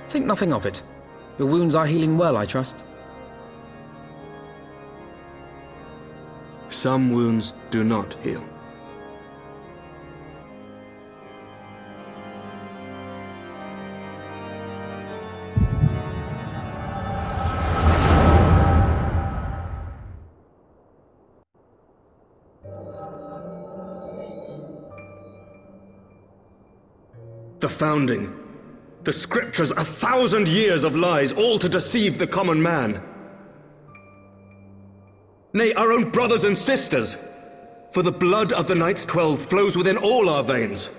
Think nothing of it. Your wounds are healing well, I trust. Some wounds do not heal. The Founding. The Scriptures, 1,000 years of lies, all to deceive the common man. Nay, our own brothers and sisters. For the blood of the Knights 12 flows within all our veins.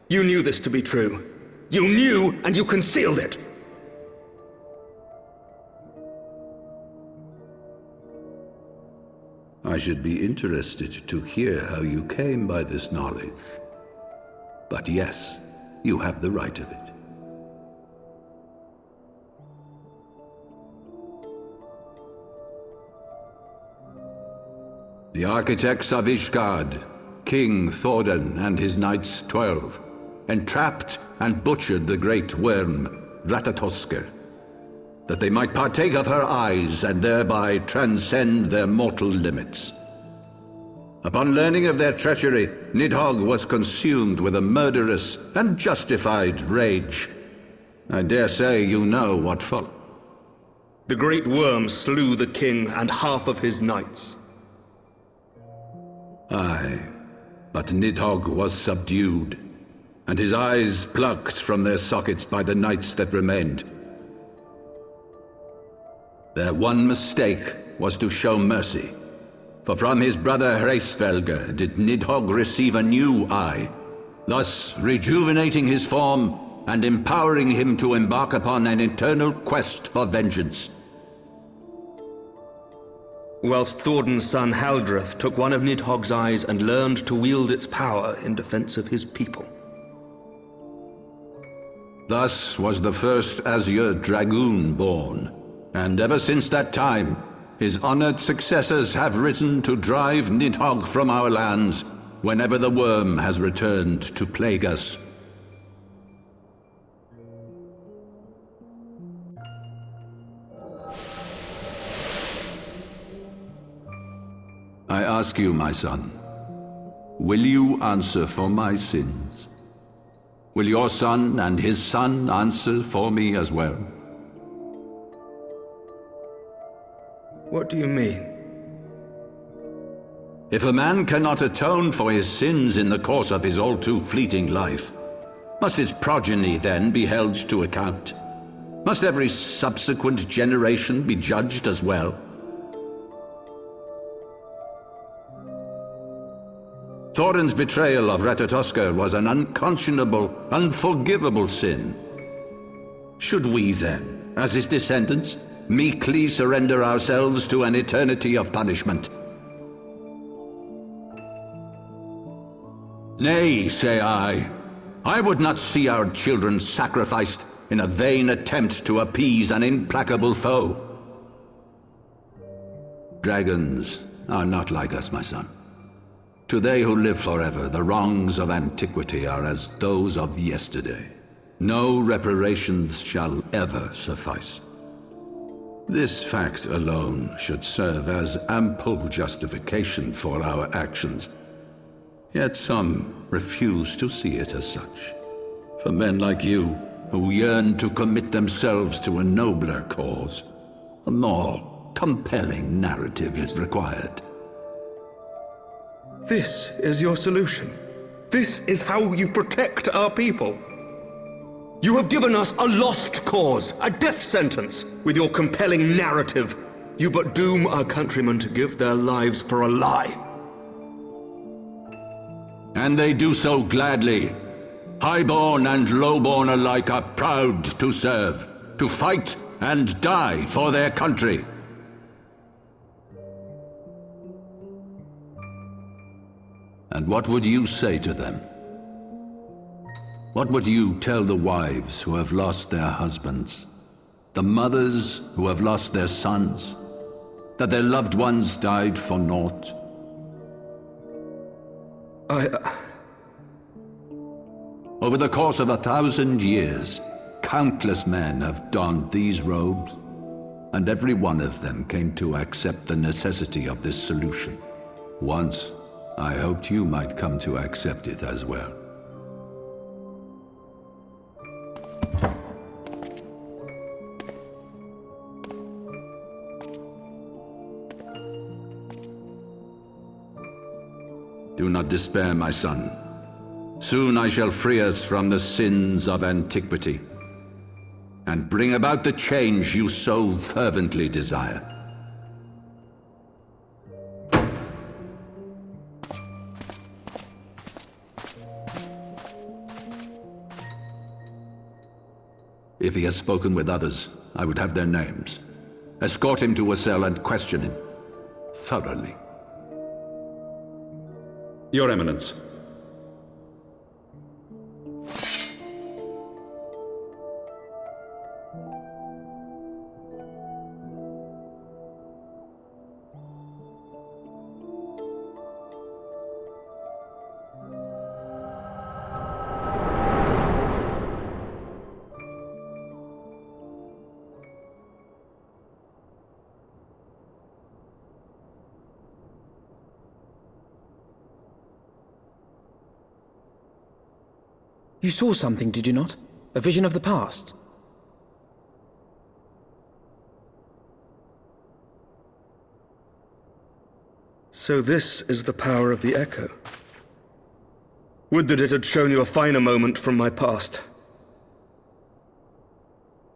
You knew this to be true. You knew, and you concealed it. I should be interested to hear how you came by this knowledge. But yes, you have the right of it. The architects of Ishgard, King Thordan and his Knights 12, entrapped and butchered the great worm, Ratatoskr, that they might partake of her eyes and thereby transcend their mortal limits. Upon learning of their treachery, Nidhogg was consumed with a murderous and justified rage. I dare say you know what followed. The great worm slew the king and half of his knights. Aye, but Nidhogg was subdued, and his eyes plucked from their sockets by the knights that remained. Their one mistake was to show mercy, for from his brother Hreysvelgr did Nidhogg receive a new eye, thus rejuvenating his form and empowering him to embark upon an eternal quest for vengeance. Whilst Thordan's son Haldreth took one of Nidhogg's eyes and learned to wield its power in defense of his people. Thus was the first Azure Dragoon born, and ever since that time, his honored successors have risen to drive Nidhogg from our lands whenever the worm has returned to plague us. I ask you, my son, will you answer for my sins? Will your son and his son answer for me as well? What do you mean? If a man cannot atone for his sins in the course of his all too fleeting life, must his progeny then be held to account? Must every subsequent generation be judged as well? Thordan's betrayal of Ratatoskr was an unconscionable, unforgivable sin. Should we then, as his descendants, meekly surrender ourselves to an eternity of punishment? Nay, say I. I would not see our children sacrificed in a vain attempt to appease an implacable foe. Dragons are not like us, my son. To they who live forever, the wrongs of antiquity are as those of yesterday. No reparations shall ever suffice. This fact alone should serve as ample justification for our actions. Yet some refuse to see it as such. For men like you, who yearn to commit themselves to a nobler cause, a more compelling narrative is required. This is your solution. This is how you protect our people. You have given us a lost cause, a death sentence. With your compelling narrative, you but doom our countrymen to give their lives for a lie. And they do so gladly. Highborn and lowborn alike are proud to serve, to fight and die for their country. And what would you say to them? What would you tell the wives who have lost their husbands? The mothers who have lost their sons? That their loved ones died for naught? Over the course of 1,000 years, Countless men have donned these robes, and every one of them came to accept the necessity of this solution. Once, I hoped you might come to accept it as well. Do not despair, my son. Soon I shall free us from the sins of antiquity, and bring about the change you so fervently desire. If he has spoken with others, I would have their names. Escort him to a cell and question him thoroughly. Your Eminence. You saw something, did you not? A vision of the past? So this is the power of the Echo. Would that it had shown you a finer moment from my past.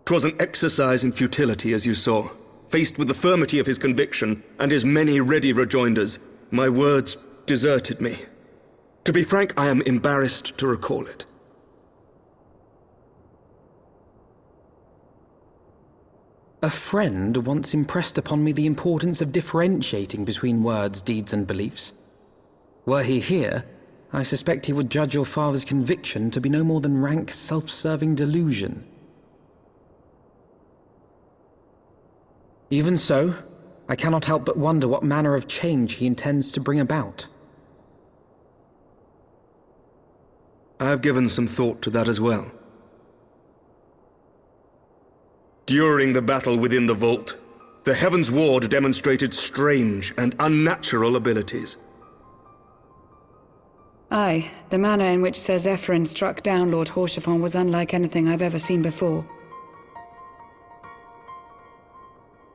'Twas an exercise in futility, as you saw. Faced with the firmity of his conviction and his many ready rejoinders, my words deserted me. To be frank, I am embarrassed to recall it. A friend once impressed upon me the importance of differentiating between words, deeds, and beliefs. Were he here, I suspect he would judge your father's conviction to be no more than rank, self-serving delusion. Even so, I cannot help but wonder what manner of change he intends to bring about. I have given some thought to that as well. During the battle within the vault, the Heavensward demonstrated strange and unnatural abilities. Aye, the manner in which Sir Zephyrin struck down Lord Haurchefant was unlike anything I've ever seen before.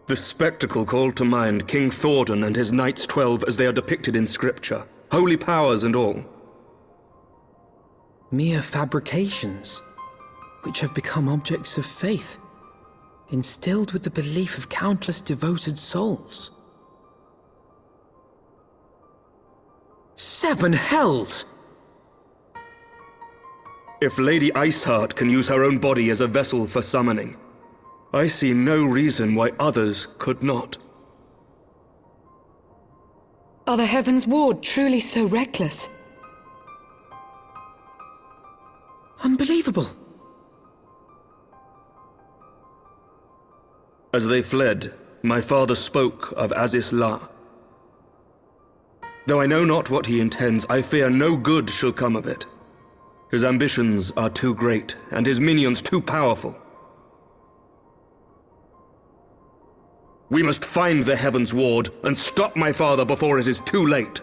The spectacle called to mind King Thordan and his Knights 12 as they are depicted in scripture, holy powers and all. Mere fabrications, which have become objects of faith, instilled with the belief of countless devoted souls. 7 hells! If Lady Iceheart can use her own body as a vessel for summoning, I see no reason why others could not. Are the Heavensward truly so reckless? Unbelievable! As they fled, my father spoke of Aziz La. Though I know not what he intends, I fear no good shall come of it. His ambitions are too great, and his minions too powerful. We must find the Heavensward and stop my father before it is too late.